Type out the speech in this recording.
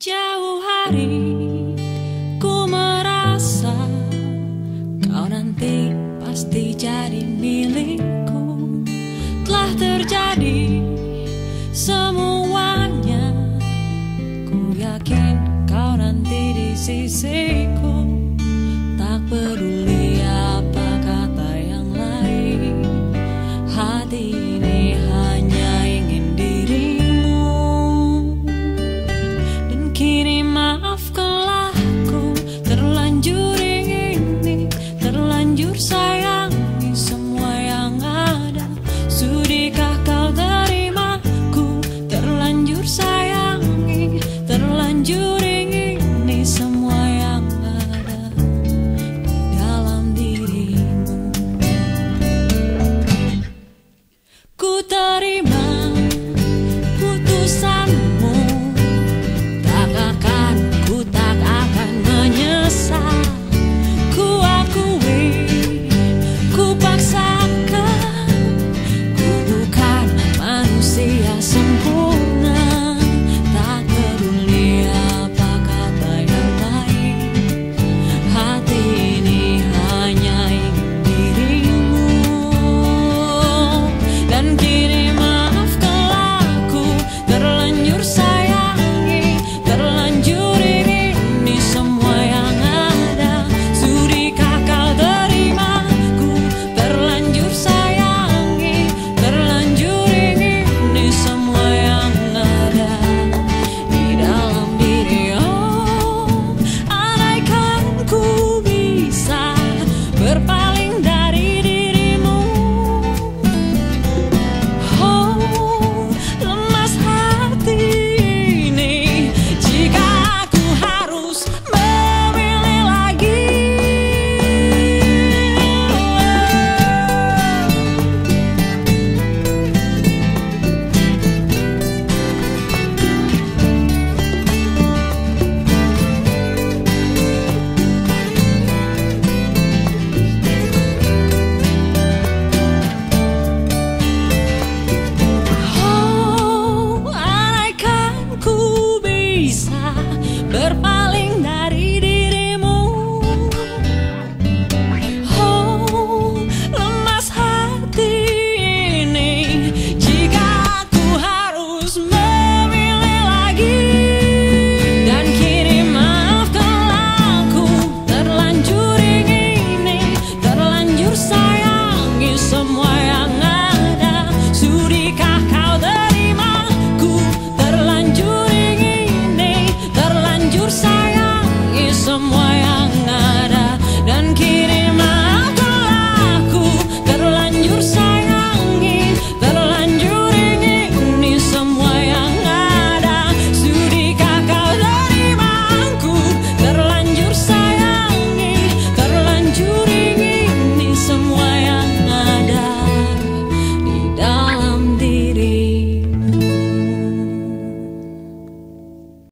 Jauh hari ku merasa kau nanti pasti jadi milikku. Telah terjadi semuanya, ku yakin kau nanti di sisiku. Tak peduli apa kata yang lain, hati ini hanya ingin dirimu. Dan kini maafkanlah ku terlanjur ingini, terlanjur sayangi semua yang ada. Sudikah kau terima ku terlanjur sayangi, terlanjur